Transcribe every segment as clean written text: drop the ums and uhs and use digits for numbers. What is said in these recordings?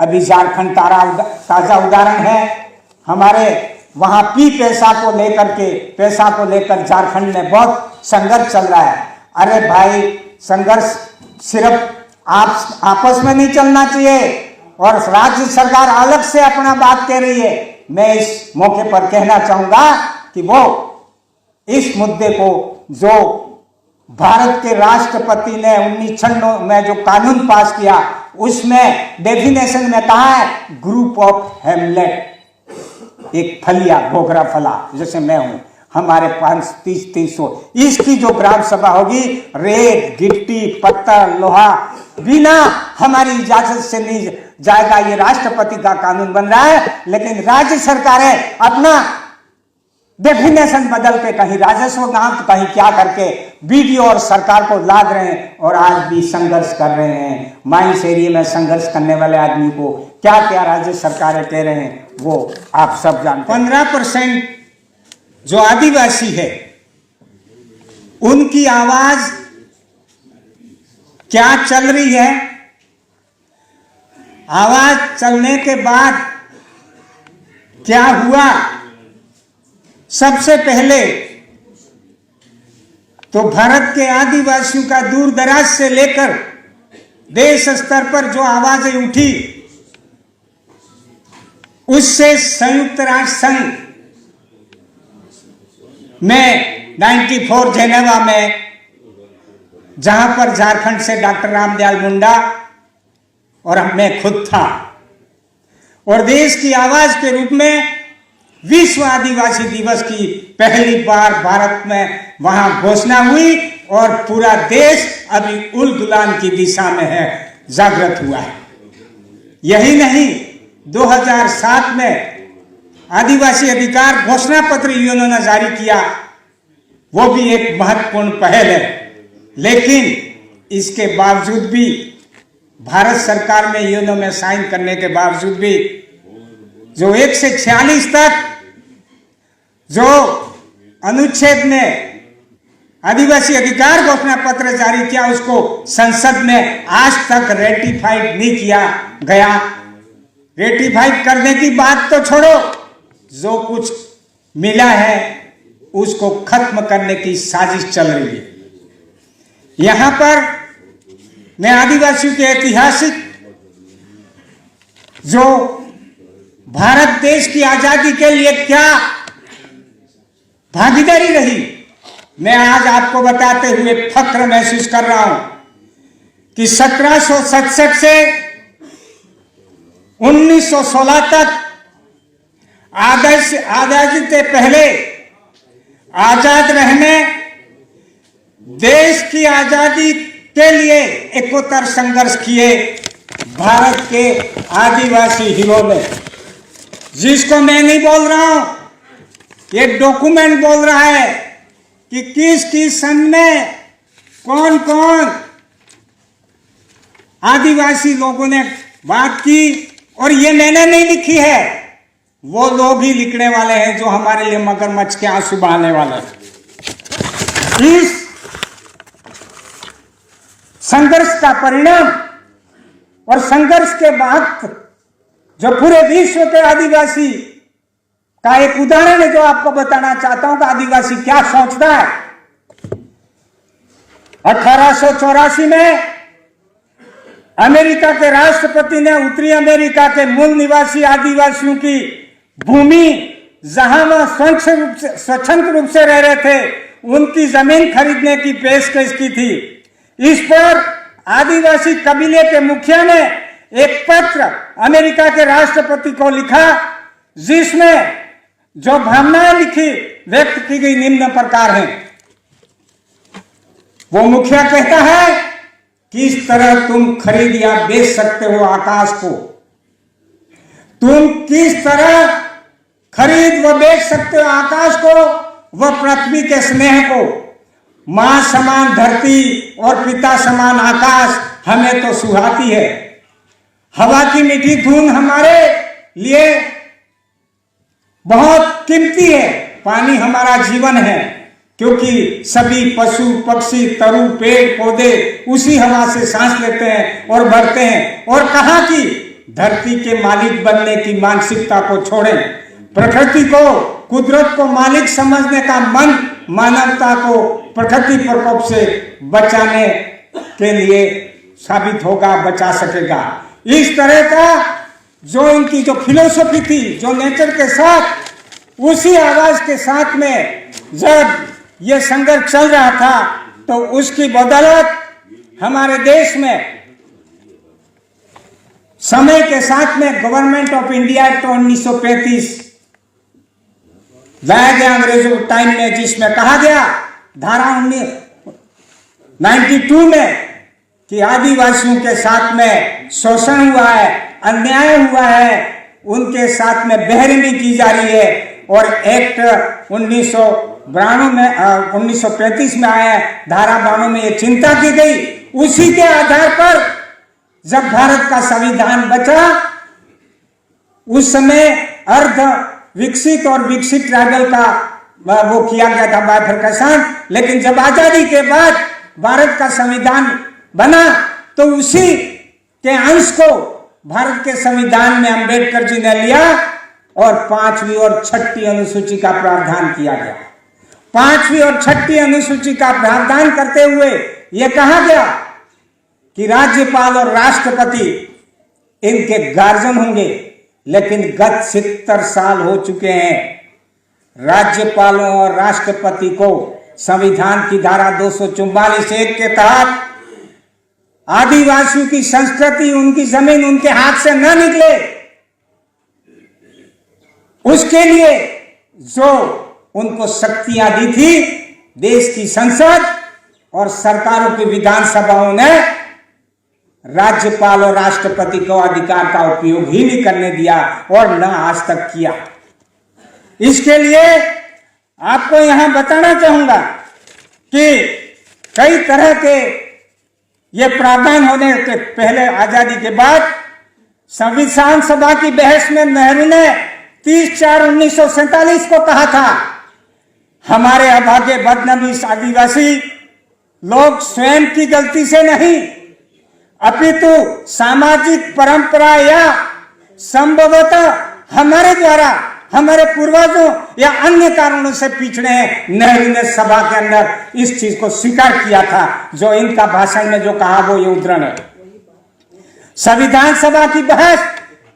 अभी झारखंड ताजा उदाहरण है। हमारे वहां पैसा को लेकर झारखंड में बहुत संघर्ष चल रहा है। अरे भाई, संघर्ष सिर्फ आप आपस में नहीं चलना चाहिए और राज्य सरकार अलग से अपना बात कह रही है। मैं इस मौके पर कहना चाहूंगा कि वो इस मुद्दे को, जो भारत के राष्ट्रपति ने 1996 में जो कानून पास किया, उसमें डेफिनेशन में कहा है ग्रुप ऑफ हैमलेट, एक फलिया, घोघरा फला, जैसे मैं हूं, हमारे 530-300, इसकी जो ग्राम सभा होगी, रेत, गिट्टी, पत्थर, लोहा बिना हमारी इजाजत से नहीं जाएगा। ये राष्ट्रपति का कानून बन रहा है, लेकिन राज्य सरकारें अपना डेफिनेशन बदल के कहीं राजस्व गांव तो कहीं क्या करके बीडीओ और सरकार को लाद रहे हैं और आज भी संघर्ष कर रहे हैं। माइंस एरिया में संघर्ष करने वाले आदमी को क्या क्या राज्य सरकारें कह रहे हैं वो आप सब जानते हैं। 15% जो आदिवासी है उनकी आवाज क्या चल रही है, आवाज चलने के बाद क्या हुआ। सबसे पहले तो भारत के आदिवासियों का दूर दराज से लेकर देश स्तर पर जो आवाजें उठी, उससे संयुक्त राष्ट्र संघ में 94 जेनेवा में, जहां पर झारखंड से डॉक्टर रामदयाल मुंडा और मैं खुद था, और देश की आवाज के रूप में विश्व आदिवासी दिवस की पहली बार भारत में वहां घोषणा हुई और पूरा देश अभी उल गुलान की दिशा में है, जागृत हुआ है। यही नहीं, 2007 में आदिवासी अधिकार घोषणा पत्र यूएनओ ने जारी किया, वो भी एक महत्वपूर्ण पहल है। लेकिन इसके बावजूद भी भारत सरकार में यूएनओ में साइन करने के बावजूद भी जो 1 से 46 तक जो अनुच्छेद में आदिवासी अधिकार घोषणा पत्र जारी किया, उसको संसद में आज तक रेटिफाइड नहीं किया गया। रेटिफाइड करने की बात तो छोड़ो, जो कुछ मिला है उसको खत्म करने की साजिश चल रही है। यहां पर मैं आदिवासियों के ऐतिहासिक जो भारत देश की आजादी के लिए क्या भागीदारी रही, मैं आज आपको बताते हुए फख्र महसूस कर रहा हूं कि 1767 से 1916 तक आजादी से पहले आजाद रहने, देश की आजादी के लिए एकोत्तर संघर्ष किए भारत के आदिवासी हीरो ने, जिसको मैं नहीं बोल रहा हूं, ये डॉक्यूमेंट बोल रहा है कि किस सन में कौन कौन आदिवासी लोगों ने बात की। और ये मैंने नहीं लिखी है, वो लोग ही लिखने वाले हैं जो हमारे लिए मगरमच्छ के आंसू बहाने वाले हैं। इस संघर्ष का परिणाम और संघर्ष के बाद जो पूरे विश्व के आदिवासी का एक उदाहरण है, जो आपको बताना चाहता हूं कि आदिवासी क्या सोचता है। 1884 में अमेरिका के राष्ट्रपति ने उत्तरी अमेरिका के मूल निवासी आदिवासियों की भूमि, जहां वह स्वतंत्र रूप से रह रहे थे, उनकी जमीन खरीदने की पेशकश की थी। इस पर आदिवासी कबीले के मुखिया ने एक पत्र अमेरिका के राष्ट्रपति को लिखा, जिसमें जो भावनाएं लिखी व्यक्त की गई निम्न प्रकार हैं। वो मुखिया कहता है, किस तरह तुम खरीद या बेच सकते हो आकाश को, तुम किस तरह खरीद व बेच सकते हो आकाश को व पृथ्वी के स्नेह को। मां समान धरती और पिता समान आकाश हमें तो सुहाती है। हवा की मीठी धुन हमारे लिए बहुत कीमती है। पानी हमारा जीवन है, क्योंकि सभी पशु पक्षी तरु पेड़ पौधे उसी हवा से सांस लेते हैं और बढ़ते हैं। और कहा कि धरती के मालिक बनने की मानसिकता को छोड़ें, प्रकृति को, कुदरत को मालिक समझने का मन मानवता को प्रकृति प्रकोप से बचाने के लिए साबित होगा, बचा सकेगा। इस तरह का जो इनकी जो फिलोसफी थी, जो नेचर के साथ, उसी आवाज के साथ में जब ये संघर्ष चल रहा था तो उसकी बदौलत हमारे देश में समय के साथ में गवर्नमेंट ऑफ इंडिया एक्ट 1935 लाया गया अंग्रेजों के टाइम में, जिसमें कहा गया धारा 92 में कि आदिवासियों के साथ में शोषण हुआ है, अन्याय हुआ है, उनके साथ में बेरहमी की जा रही है। और एक्ट 1935 में आया, धारा 92 में ये चिंता की गई। उसी के आधार पर जब भारत का संविधान बचा, उस समय अर्ध विकसित और विकसित ट्राइबल का वो किया गया था बाइफरकेशन। लेकिन जब आजादी के बाद भारत का संविधान बना तो उसी के अंश को भारत के संविधान में अंबेडकर जी ने लिया और 5वीं और 6ठी अनुसूची का प्रावधान किया गया। 5वीं और 6ठी अनुसूची का प्रावधान करते हुए यह कहा गया कि राज्यपाल और राष्ट्रपति इनके गार्जियन होंगे। लेकिन गत 70 साल हो चुके हैं, राज्यपालों और राष्ट्रपति को संविधान की धारा 244(1) के तहत आदिवासियों की संस्कृति, उनकी जमीन उनके हाथ से न निकले, उसके लिए जो उनको शक्तियां दी थी देश की संसद और सरकारों की विधानसभाओं ने, राज्यपाल और राष्ट्रपति को अधिकार का उपयोग ही नहीं करने दिया और न आज तक किया। इसके लिए आपको यहां बताना चाहूंगा कि कई तरह के ये प्रावधान होने के पहले, आजादी के बाद संविधान सभा की बहस में नेहरू ने 30/4/1947 को कहा था, हमारे अभागे बदनसीब आदिवासी लोग स्वयं की गलती से नहीं अपितु सामाजिक परंपरा या संभवतः हमारे द्वारा, हमारे पूर्वजों या अन्य कारणों से पिछड़े हैं। नेहरू ने सभा के अंदर इस चीज को स्वीकार किया था। जो इनका भाषण में जो कहा वो ये उद्धरण है। संविधान सभा की बहस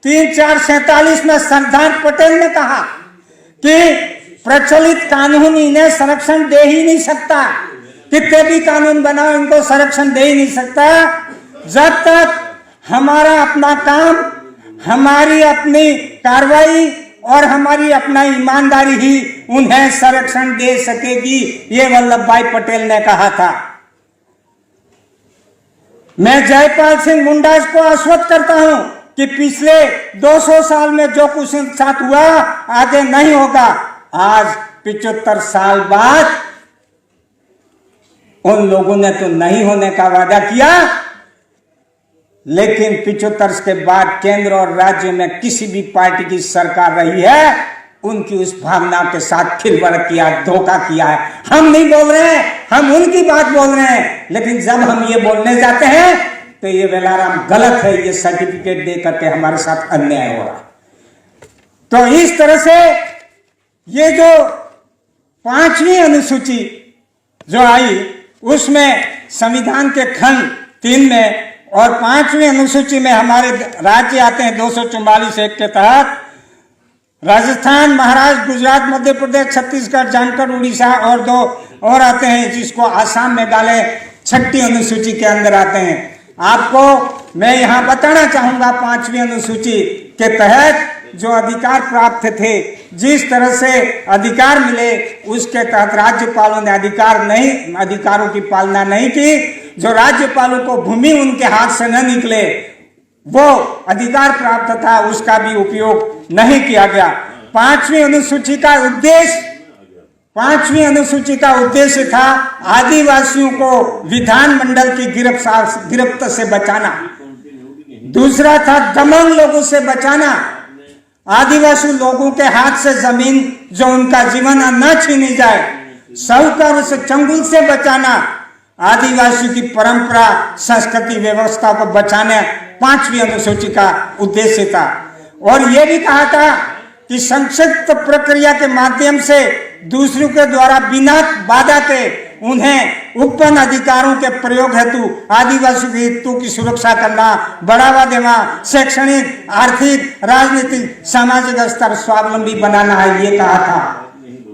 3/4/47 में सरदार पटेल ने कहा कि प्रचलित कानून इन्हें संरक्षण दे ही नहीं सकता, कितने भी कानून बनाओ इनको संरक्षण दे ही नहीं सकता जब तक हमारा अपना काम, हमारी अपनी कार्रवाई और हमारी अपना ईमानदारी ही उन्हें संरक्षण दे सकेगी। ये वल्लभ भाई पटेल ने कहा था। मैं जयपाल सिंह मुंडा को आश्वस्त करता हूं कि पिछले 200 साल में जो कुछ साथ हुआ आगे नहीं होगा। आज 75 साल बाद उन लोगों ने तो नहीं होने का वादा किया, लेकिन 75 के बाद केंद्र और राज्य में किसी भी पार्टी की सरकार रही है, उनकी उस भावना के साथ खिलवाड़ किया, धोखा किया है। हम नहीं बोल रहे हैं, हम उनकी बात बोल रहे हैं, लेकिन जब हम ये बोलने जाते हैं तो ये वेलाराम गलत है, ये सर्टिफिकेट दे करके हमारे साथ अन्याय हो रहा है। तो इस तरह से ये जो 5वीं अनुसूची जो आई उसमें संविधान के खंड 3 में और 5वीं अनुसूची में हमारे राज्य आते हैं 244(1) के तहत राजस्थान, महाराष्ट्र, गुजरात, मध्य प्रदेश, छत्तीसगढ़, झारखंड, उड़ीसा और 2 और आते हैं जिसको आसाम, मेघालय 6ठी अनुसूची के अंदर आते हैं। आपको मैं यहाँ बताना चाहूंगा 5वीं अनुसूची के तहत जो अधिकार प्राप्त थे, जिस तरह से अधिकार मिले उसके तहत राज्यपालों ने अधिकारों की पालना नहीं की। जो राज्यपालों को भूमि उनके हाथ से न निकले वो अधिकार प्राप्त था, उसका भी उपयोग नहीं किया गया। 5वीं अनुसूची का उद्देश्य था आदिवासियों को विधानमंडल की गिरफ्त से बचाना। दूसरा था दमन लोगों से बचाना, आदिवासी लोगों के हाथ से जमीन जो उनका जीवन न छीनी जाए, साहूकारों से, चंगुल से बचाना, आदिवासियों की परंपरा, संस्कृति, व्यवस्था को बचाने 5वीं अनुसूची का उद्देश्य था। और यह भी कहा था कि संक्षिप्त प्रक्रिया के माध्यम से दूसरों के द्वारा बिना बाधा के उन्हें उत्पन्न अधिकारों के प्रयोग हेतु आदिवासियों के हितों की सुरक्षा करना, बढ़ावा देना, शैक्षणिक, आर्थिक, राजनीतिक, सामाजिक स्तर स्वावलंबी बनाना है, ये कहा था।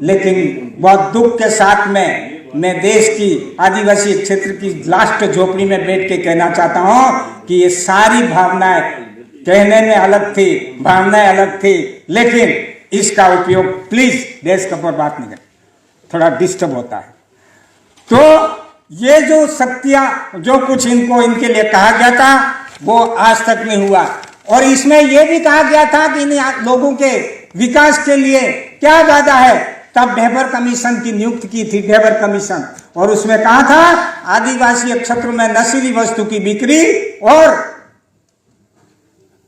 लेकिन बहुत दुख के साथ में मैं देश की आदिवासी क्षेत्र की लास्ट झोपड़ी में बैठ के कहना चाहता हूं कि ये सारी भावनाएं कहने में अलग थी, भावनाएं अलग थी, लेकिन इसका उपयोग प्लीज देश के ऊपर बात नहीं कर, थोड़ा डिस्टर्ब होता है। तो ये जो शक्तियां, जो कुछ इनको इनके लिए कहा गया था वो आज तक नहीं हुआ। और इसमें यह भी कहा गया था कि इन लोगों के विकास के लिए क्या वादा है। तब ढेबर कमीशन की नियुक्ति की थी, ढेबर कमीशन, और उसमें कहा था आदिवासी क्षेत्र में नशीली वस्तु की बिक्री और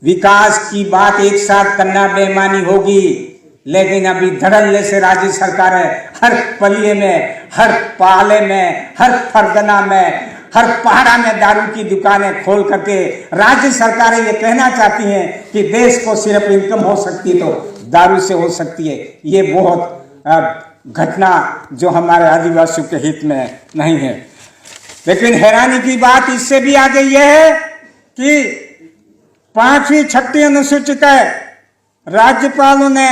विकास की बात एक साथ करना बेईमानी होगी। लेकिन अभी धड़ल्ले से राज्य सरकार है, हर पलिये में, हर पाले में, हर फरगना में, हर पहाड़ा में दारू की दुकानें खोल करके राज्य सरकारें ये कहना चाहती हैं कि देश को सिर्फ इनकम हो सकती तो दारू से हो सकती है। ये बहुत घटना जो हमारे आदिवासियों के हित में नहीं है। लेकिन हैरानी की बात इससे भी आगे यह है कि 5वीं 6वीं अनुसूची का राज्यपालों ने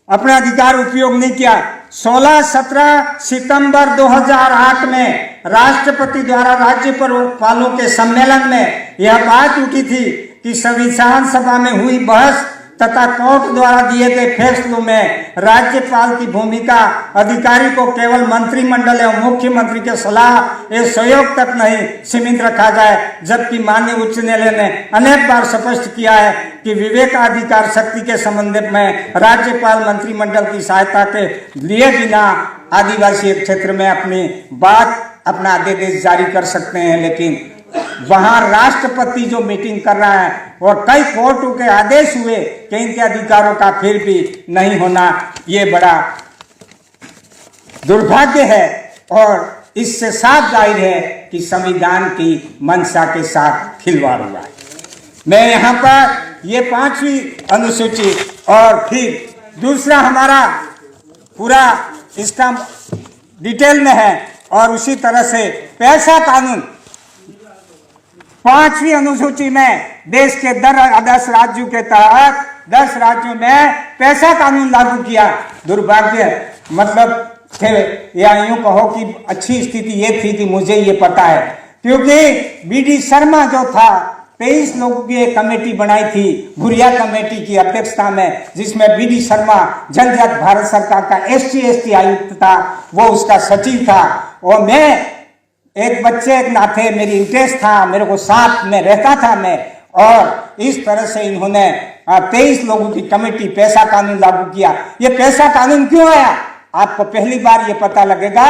अपना अधिकार उपयोग नहीं किया। 16-17 सितंबर 2008 में राष्ट्रपति द्वारा राज्यपालों के सम्मेलन में यह बात उठी थी कि संविधान सभा में हुई बहस तथा कोर्ट द्वारा दिए गए फैसलों में राज्यपाल की भूमिका अधिकारी को केवल मंत्रिमंडल एवं मुख्यमंत्री के सलाह या सहयोग तक नहीं सीमित रखा जाए। जबकि माननीय उच्च न्यायालय ने अनेक बार स्पष्ट किया है कि विवेकाधिकार शक्ति के संबंध में राज्यपाल मंत्रिमंडल की सहायता के लिए बिना आदिवासी क्षेत्र में अपनी बात, अपना आदेश जारी कर सकते हैं। लेकिन वहां राष्ट्रपति जो मीटिंग कर रहा है और कई कोर्टों के आदेश हुए कि इनके अधिकारों का फिर भी नहीं होना, ये बड़ा दुर्भाग्य है। और इससे साफ जाहिर है कि संविधान की मंशा के साथ खिलवाड़ हुआ है। मैं यहाँ पर ये 5वीं अनुसूची और फिर दूसरा हमारा पूरा इसका डिटेल में है, और उसी तरह से पैसा कानून 5वीं अनुसूची में देश के 10 राज्यों के तहत 10 राज्यों में पैसा कानून लागू किया। दुर्भाग्य मतलब या यूं कहो कि अच्छी स्थिति ये थी कि मुझे ये पता है, क्योंकि बीडी शर्मा जो था 23 लोगों की एक कमेटी बनाई थी, भुरिया कमेटी की अध्यक्षता में, जिसमें बीडी शर्मा जनजाति भारत सरकार का SC/ST आयुक्त था, वो उसका सचिव था। और मैं एक बच्चे एक नाते मेरी इंटरेस्ट था, मेरे को साथ में रहता था मैं, और इस तरह से इन्होंने 23 लोगों की कमेटी पैसा कानून लागू किया। ये पैसा कानून क्यों आया? आपको पहली बार ये पता लगेगा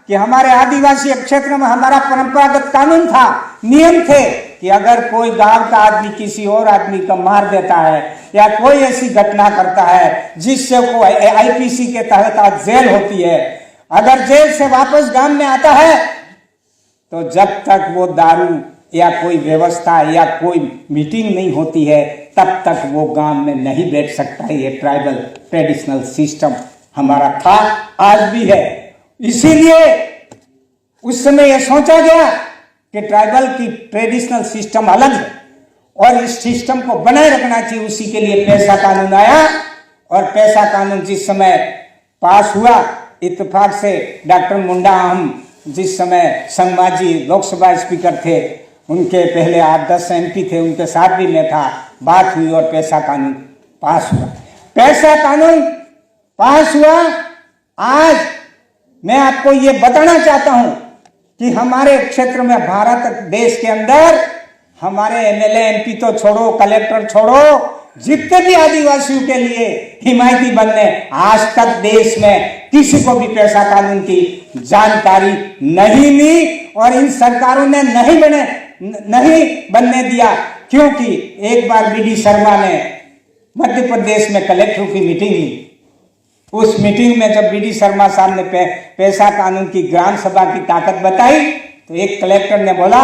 कि हमारे आदिवासी क्षेत्र में हमारा परंपरागत कानून था, नियम थे कि अगर कोई गांव का आदमी किसी और आदमी को मार देता है या कोई ऐसी घटना करता है जिससे वो IPC के तहत जेल होती है, अगर जेल से वापस गांव में आता है तो जब तक वो दारू या कोई व्यवस्था या कोई मीटिंग नहीं होती है तब तक वो गांव में नहीं बैठ सकता है। ये ट्राइबल ट्रेडिशनल सिस्टम हमारा था, आज भी है। इसीलिए उस समय यह सोचा गया कि ट्राइबल की ट्रेडिशनल सिस्टम अलग है और इस सिस्टम को बनाए रखना चाहिए। उसी के लिए पैसा कानून आया, और पैसा कानून जिस समय पास हुआ, इत्तेफाक से डॉक्टर मुंडा हम जिस समय संगमाजी लोकसभा स्पीकर थे, उनके पहले 8-10 MP थे, उनके साथ भी मैं था, बात हुई और पैसा कानून पास हुआ। पैसा कानून पास हुआ। आज मैं आपको ये बताना चाहता हूं कि हमारे क्षेत्र में, भारत देश के अंदर, हमारे MLA MP तो छोड़ो, कलेक्टर छोड़ो, जितने भी आदिवासियों के लिए हिमायती बनने, आज तक देश में किसी को भी पैसा कानून की जानकारी नहीं ली, और इन सरकारों ने नहीं बनने दिया। क्योंकि एक बार BD शर्मा ने मध्य प्रदेश में कलेक्टरों की मीटिंग ली उस मीटिंग में जब बीडी शर्मा साहब ने पैसा कानून की ग्राम सभा की ताकत बताई तो एक कलेक्टर ने बोला,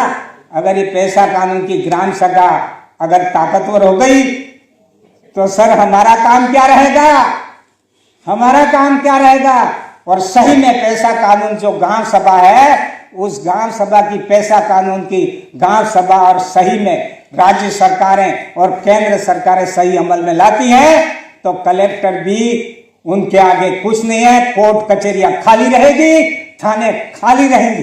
अगर ये पैसा कानून की ग्राम सभा अगर ताकतवर हो गई तो सर हमारा काम क्या रहेगा, हमारा काम क्या रहेगा। और सही में पैसा कानून जो गांव सभा है, उस गांव सभा की पैसा कानून की गांव सभा और सही में राज्य सरकारें और केंद्र सरकारें सही अमल में लाती हैं तो कलेक्टर भी उनके आगे कुछ नहीं है। कोर्ट कचहरियां खाली रहेगी, थाने खाली रहेंगे,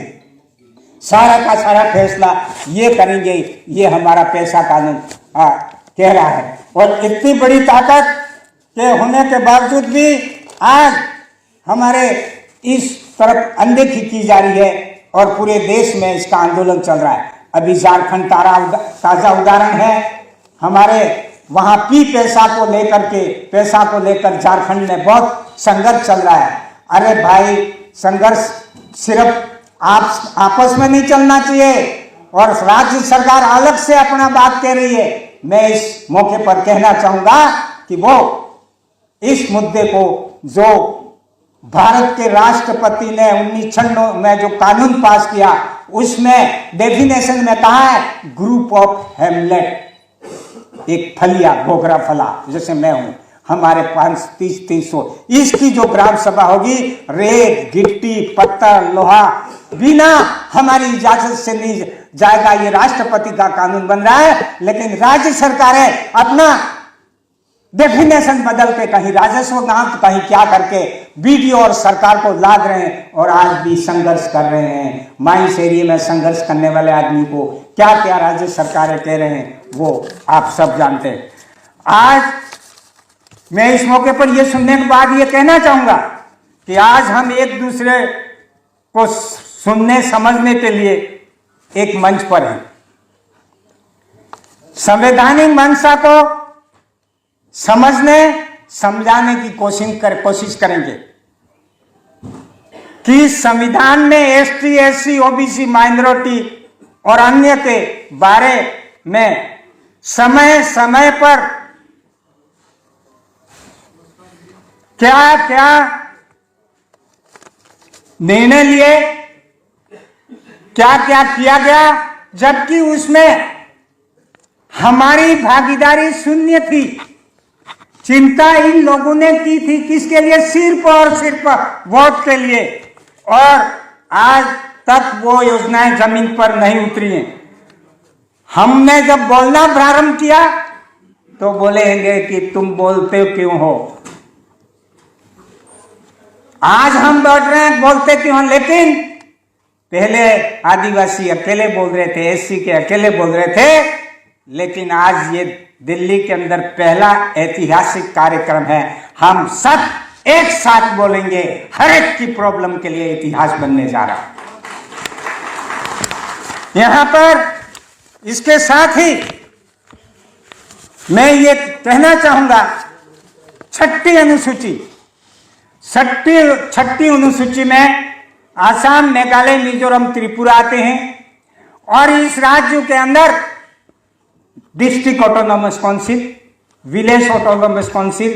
सारा का सारा फैसला ये करेंगे। ये हमारा पैसा कानून कह रहा है। और इतनी बड़ी ताकत के होने के बावजूद भी आज हमारे इस तरफ अनदेखी की जा रही है और पूरे देश में इसका आंदोलन चल रहा है। अभी झारखंड ताजा उदाहरण है, हमारे वहां पैसा को लेकर झारखंड में बहुत संघर्ष चल रहा है। अरे भाई, संघर्ष सिर्फ आप आपस में नहीं चलना चाहिए और राज्य सरकार अलग से अपना बात कह रही है। मैं इस मौके पर कहना चाहूंगा कि वो इस मुद्दे को जो भारत के राष्ट्रपति ने 1996 में जो कानून पास किया उसमें डेफिनेशन में कहा है ग्रुप ऑफ हेमलेट, एक फलिया घोघरा फला जैसे मैं हूं, हमारे 530-300 इसकी जो ग्राम सभा होगी, रेत गिट्टी पत्थर लोहा बिना हमारी इजाजत से नहीं जाएगा। ये राष्ट्रपति का कानून बन रहा है, लेकिन राज्य सरकारें अपना डेफिनेशन बदल के कहीं राजस्व गांव तो कहीं क्या करके बीडीओ और सरकार को लाद रहे हैं और आज भी संघर्ष कर रहे हैं। माइंस एरिया में संघर्ष करने वाले आदमी को क्या क्या राज्य सरकारें कह रहे हैं वो आप सब जानते हैं। आज मैं इस मौके पर यह सुनने के बाद ये कहना चाहूंगा कि आज हम एक दूसरे को सुनने समझने के लिए एक मंच पर हैं। संवैधानिक मंशा को समझने समझाने की कोशिश करेंगे कि संविधान में एसटी एससी ओबीसी माइनॉरिटी और अन्य के बारे में समय समय पर क्या क्या निर्णय लिए, क्या क्या किया गया, जबकि उसमें हमारी भागीदारी शून्य थी। चिंता इन लोगों ने की थी किसके लिए, सिर्फ और सिर्फ वोट के लिए, और आज तक वो योजनाएं जमीन पर नहीं उतरी हैं। हमने जब बोलना प्रारंभ किया तो बोलेंगे कि तुम बोलते क्यों हो। आज हम बैठ रहे हैं बोलते क्यों हो, लेकिन पहले आदिवासी अकेले बोल रहे थे, एससी के अकेले बोल रहे थे, लेकिन आज ये दिल्ली के अंदर पहला ऐतिहासिक कार्यक्रम है। हम सब एक साथ बोलेंगे, हर एक की प्रॉब्लम के लिए इतिहास बनने जा रहा है। यहां पर इसके साथ ही मैं ये कहना चाहूंगा, छठी अनुसूची में आसाम, मेघालय, मिजोरम, त्रिपुरा आते हैं और इस राज्य के अंदर district autonomous council, village autonomous council,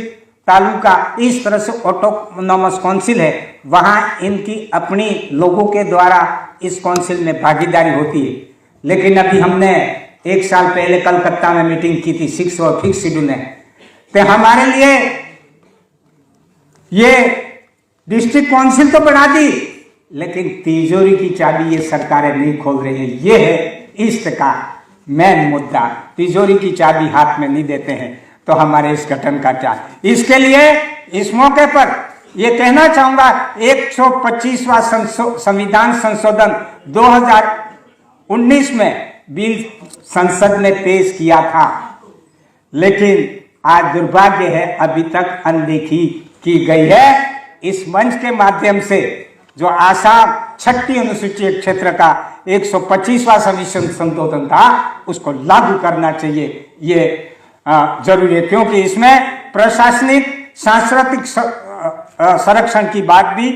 taluka, इस तरह से ऑटोनॉमस काउंसिल है। वहां इनकी अपनी लोगों के द्वारा इस काउंसिल में भागीदारी होती है। लेकिन अभी हमने एक साल पहले कलकत्ता में मीटिंग की थी, 6 और फिक्स शेड्यूल है, तो हमारे लिए ये डिस्ट्रिक्ट काउंसिल तो बना दी, लेकिन तिजोरी की चाबी ये सरकारें नहीं खोल रही है। ये है इसका मेन मुद्दा, तिजोरी की चाबी हाथ में नहीं देते हैं तो हमारे इस गठन का क्या। इसके लिए इस मौके पर यह कहना चाहूंगा, 125वां संविधान संशोधन 2019 में बिल संसद में पेश किया था, लेकिन आज दुर्भाग्य है अभी तक अनदेखी की गई है। इस मंच के माध्यम से जो आसाम छठी अनुसूचित क्षेत्र का 125वां संविधान संशोधन था उसको लागू करना चाहिए, ये जरूरी है, क्योंकि इसमें प्रशासनिक सांस्कृतिक संरक्षण की बात भी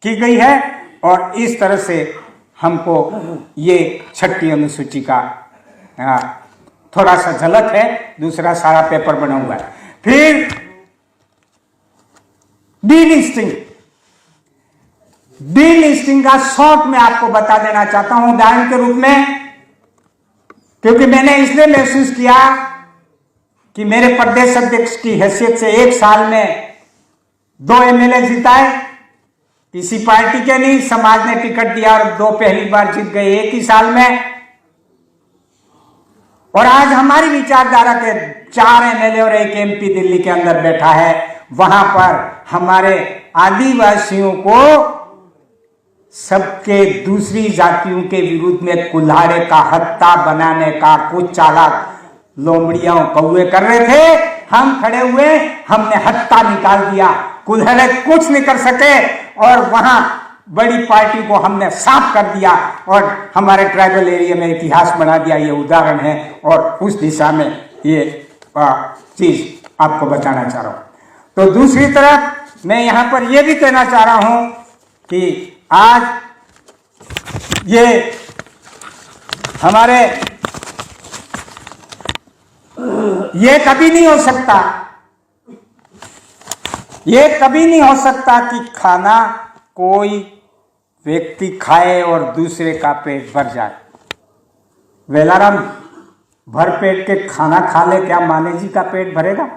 की गई है और इस तरह से हमको ये छठी अनुसूची का थोड़ा सा झलक है। दूसरा सारा पेपर बना हुआ है। फिर डीलिस्टिंग, डीलिस्टिंग का शॉर्ट में आपको बता देना चाहता हूं उदाहरण के रूप में, क्योंकि मैंने इसलिए महसूस किया कि मेरे प्रदेश अध्यक्ष की हैसियत से एक साल में 2 एमएलए जिताए, किसी पार्टी के नहीं, समाज ने टिकट दिया और 2 पहली बार जीत गए एक ही साल में। और आज हमारी विचारधारा के 4 एमएलए और 1 एमपी दिल्ली के अंदर बैठा है। वहां पर हमारे आदिवासियों को सबके दूसरी जातियों के विरुद्ध में कुल्हाड़े का हत्ता बनाने का कुछ चालाक लोमड़ियां कौवे कर रहे थे। हम खड़े हुए, हमने हत्ता निकाल दिया, कुल्हाड़े कुछ नहीं कर सके और वहां बड़ी पार्टी को हमने साफ कर दिया और हमारे ट्राइबल एरिया में इतिहास बना दिया। ये उदाहरण है और उस दिशा में ये चीज आपको बताना चाह रहा हूं। तो दूसरी तरफ मैं यहां पर यह भी कहना चाह रहा हूं कि आज ये हमारे ये कभी नहीं हो सकता, ये कभी नहीं हो सकता कि खाना कोई व्यक्ति खाए और दूसरे का पेट भर जाए। वेलाराम भर पेट के खाना खा ले, क्या माने जी का पेट भरेगा?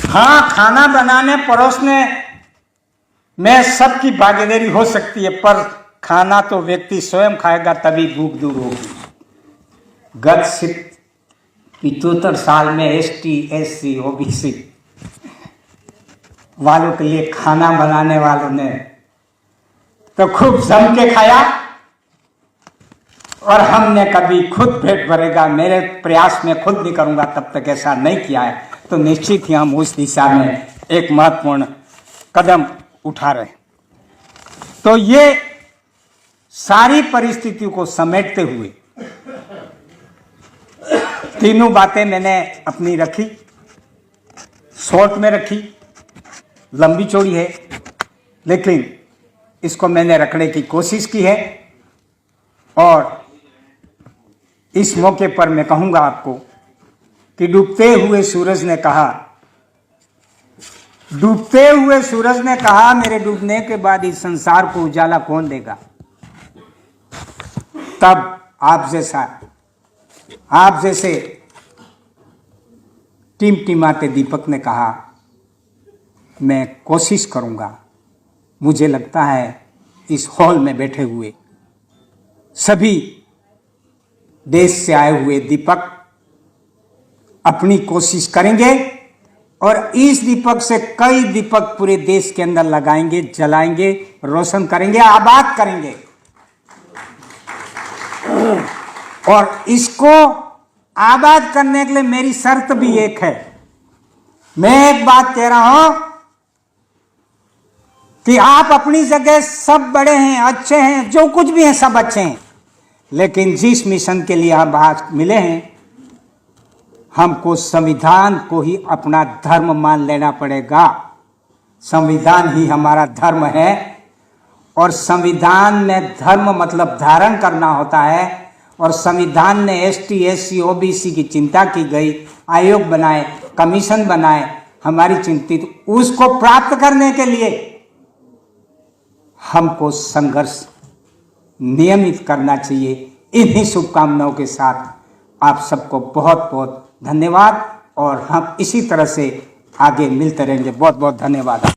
हाँ, खाना बनाने परोसने में सबकी भागीदारी हो सकती है, पर खाना तो व्यक्ति स्वयं खाएगा तभी भूख दूर होगी। गत 75 साल में एसटी, एससी, ओबीसी वालों के लिए खाना बनाने वालों ने तो खूब जम के खाया और हमने कभी खुद पेट भरेगा मेरे प्रयास में खुद नहीं करूंगा तब तक ऐसा नहीं किया है। तो निश्चित ही हम उस दिशा में एक महत्वपूर्ण कदम उठा रहे। तो ये सारी परिस्थितियों को समेटते हुए तीनों बातें मैंने अपनी रखी, शॉर्ट में रखी, लंबी चौड़ी है, लेकिन इसको मैंने रखने की कोशिश की है। और इस मौके पर मैं कहूंगा आपको कि डूबते हुए सूरज ने कहा, मेरे डूबने के बाद इस संसार को उजाला कौन देगा? तब आप जैसे टिमटिमाते दीपक ने कहा, मैं कोशिश करूंगा। मुझे लगता है इस हॉल में बैठे हुए सभी देश से आए हुए दीपक अपनी कोशिश करेंगे और इस दीपक से कई दीपक पूरे देश के अंदर लगाएंगे, जलाएंगे, रोशन करेंगे, आबाद करेंगे। और इसको आबाद करने के लिए मेरी शर्त भी एक है। मैं एक बात कह रहा हूं कि आप अपनी जगह सब बड़े हैं, अच्छे हैं, जो कुछ भी हैं सब अच्छे हैं, लेकिन जिस मिशन के लिए हम आज मिले हैं, हमको संविधान को ही अपना धर्म मान लेना पड़ेगा। संविधान ही हमारा धर्म है और संविधान में धर्म मतलब धारण करना होता है। और संविधान ने एसटी, एससी, ओबीसी की चिंता की गई, आयोग बनाए, कमीशन बनाए, हमारी चिंतित, उसको प्राप्त करने के लिए हमको संघर्ष नियमित करना चाहिए। इन्हीं शुभकामनाओं के साथ आप सबको बहुत बहुत धन्यवाद और हम इसी तरह से आगे मिलते रहेंगे। बहुत बहुत धन्यवाद।